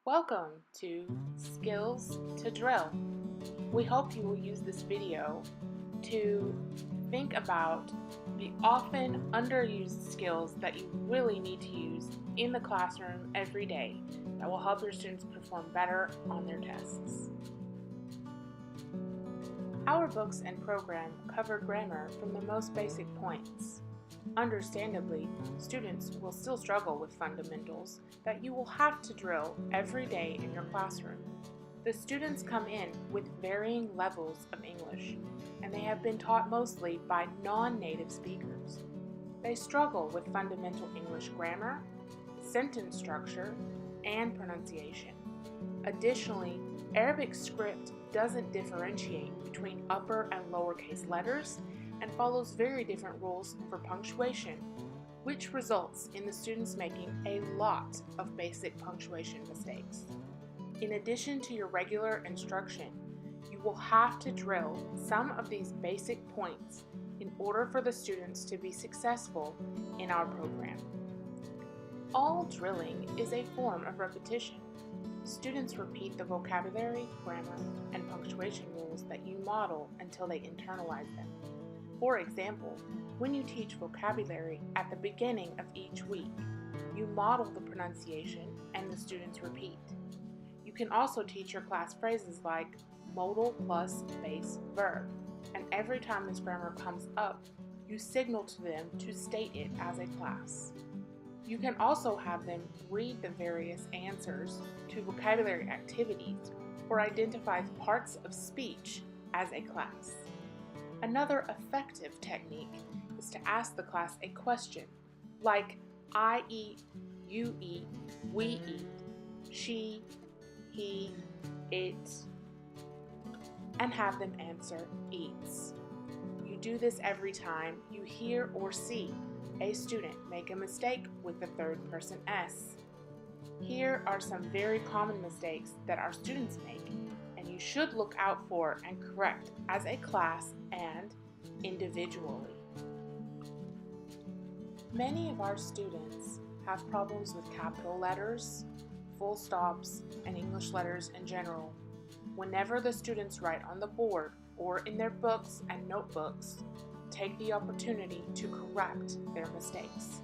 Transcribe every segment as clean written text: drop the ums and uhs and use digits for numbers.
Welcome to Skills to Drill. We hope you will use this video to think about the often underused skills that you really need to use in the classroom every day that will help your students perform better on their tests. Our books and program cover grammar from the most basic points. Understandably, students will still struggle with fundamentals that you will have to drill every day in your classroom. The students come in with varying levels of English, and they have been taught mostly by non-native speakers. They struggle with fundamental English grammar, sentence structure, and pronunciation. Additionally, Arabic script doesn't differentiate between upper and lowercase letters and follows very different rules for punctuation, which results in the students making a lot of basic punctuation mistakes. In addition to your regular instruction, you will have to drill some of these basic points in order for the students to be successful in our program. All drilling is a form of repetition. Students repeat the vocabulary, grammar, and punctuation rules that you model until they internalize them. For example, when you teach vocabulary at the beginning of each week, you model the pronunciation and the students repeat. You can also teach your class phrases like modal plus base verb, and every time this grammar comes up, you signal to them to state it as a class. You can also have them read the various answers to vocabulary activities or identify parts of speech as a class. Another effective technique is to ask the class a question like I eat, you eat, we eat, she, he, it, and have them answer eats. You do this every time you hear or see a student make a mistake with the third person S. Here are some very common mistakes that our students make, and you should look out for and correct as a class and individually. Many of our students have problems with capital letters, full stops, and English letters in general. Whenever the students write on the board or in their books and notebooks, take the opportunity to correct their mistakes.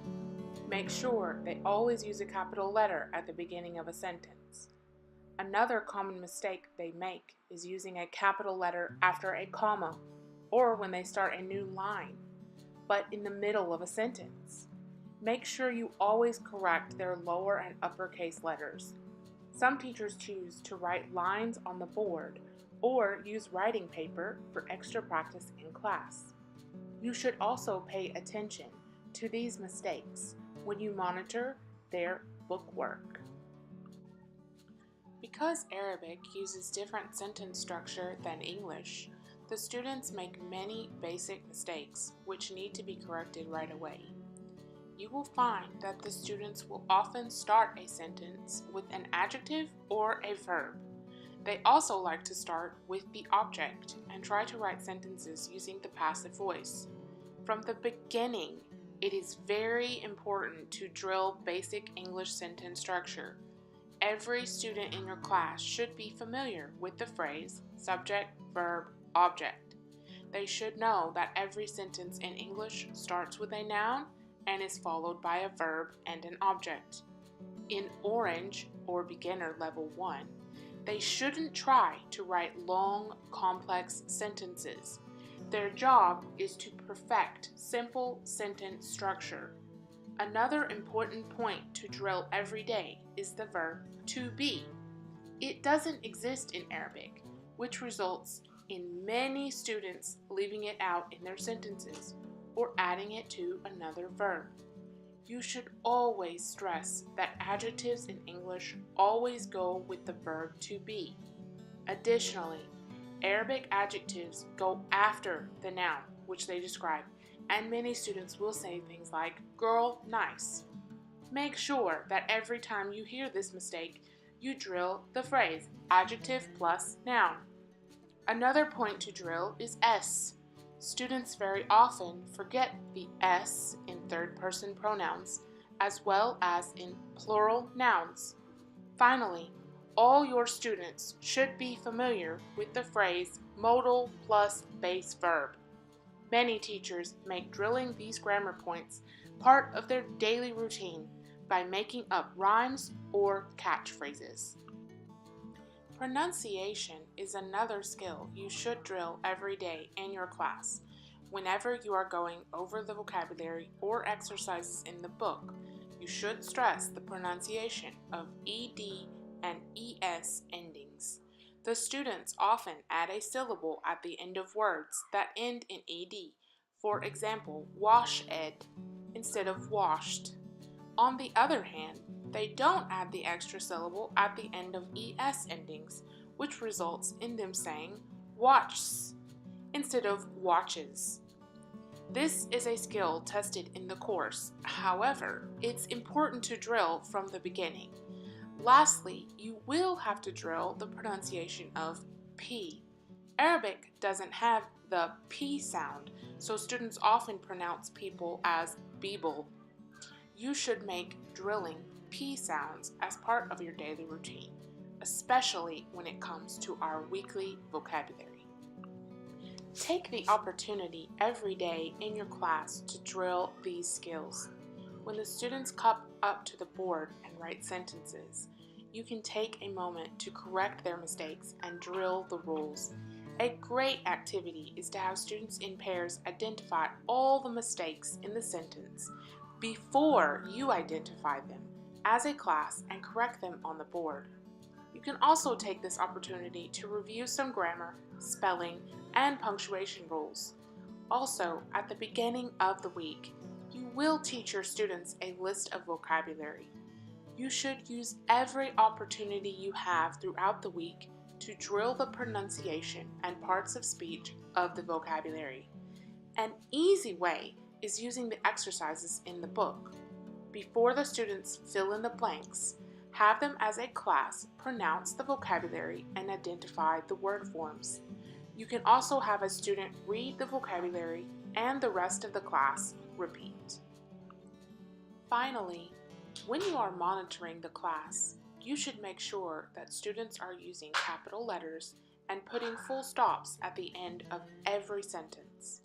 Make sure they always use a capital letter at the beginning of a sentence. Another common mistake they make is using a capital letter after a comma or when they start a new line, but in the middle of a sentence. Make sure you always correct their lower and uppercase letters. Some teachers choose to write lines on the board or use writing paper for extra practice in class. You should also pay attention to these mistakes when you monitor their bookwork. Because Arabic uses different sentence structure than English, the students make many basic mistakes which need to be corrected right away. You will find that the students will often start a sentence with an adjective or a verb. They also like to start with the object and try to write sentences using the passive voice. From the beginning, it is very important to drill basic English sentence structure. Every student in your class should be familiar with the phrase subject, verb, object. They should know that every sentence in English starts with a noun and is followed by a verb and an object. In Orange or Beginner Level 1, they shouldn't try to write long, complex sentences. Their job is to perfect simple sentence structure. Another important point to drill every day is the verb to be. It doesn't exist in Arabic, which results in many students leaving it out in their sentences or adding it to another verb. You should always stress that adjectives in English always go with the verb to be. Additionally, Arabic adjectives go after the noun which they describe, and many students will say things like girl, nice. Make sure that every time you hear this mistake, you drill the phrase adjective plus noun. Another point to drill is S. Students very often forget the S in third-person pronouns as well as in plural nouns. Finally, all your students should be familiar with the phrase modal plus base verb. Many teachers make drilling these grammar points part of their daily routine by making up rhymes or catchphrases. Pronunciation is another skill you should drill every day in your class. Whenever you are going over the vocabulary or exercises in the book, you should stress the pronunciation of ed and es endings. The students often add a syllable at the end of words that end in ed. For example, washed instead of washed. On the other hand, they don't add the extra syllable at the end of es endings, which results in them saying watches instead of watches. This is a skill tested in the course. However, it's important to drill from the beginning. Lastly, you will have to drill the pronunciation of P. Arabic doesn't have the P sound, so students often pronounce people as people. You should make drilling P sounds as part of your daily routine, especially when it comes to our weekly vocabulary. Take the opportunity every day in your class to drill these skills. When the students come up to the board and write sentences, you can take a moment to correct their mistakes and drill the rules. A great activity is to have students in pairs identify all the mistakes in the sentence before you identify them as a class and correct them on the board. You can also take this opportunity to review some grammar, spelling, and punctuation rules. Also, at the beginning of the week, you will teach your students a list of vocabulary. You should use every opportunity you have throughout the week to drill the pronunciation and parts of speech of the vocabulary. An easy way is using the exercises in the book. Before the students fill in the blanks, have them as a class pronounce the vocabulary and identify the word forms. You can also have a student read the vocabulary and the rest of the class repeat. Finally, when you are monitoring the class, you should make sure that students are using capital letters and putting full stops at the end of every sentence.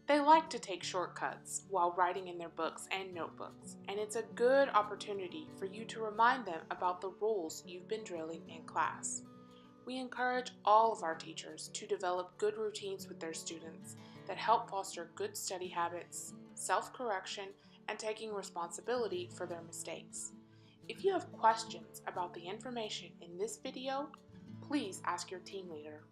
They like to take shortcuts while writing in their books and notebooks, and it's a good opportunity for you to remind them about the rules you've been drilling in class. We encourage all of our teachers to develop good routines with their students that help foster good study habits, self-correction, and taking responsibility for their mistakes. If you have questions about the information in this video, please ask your team leader.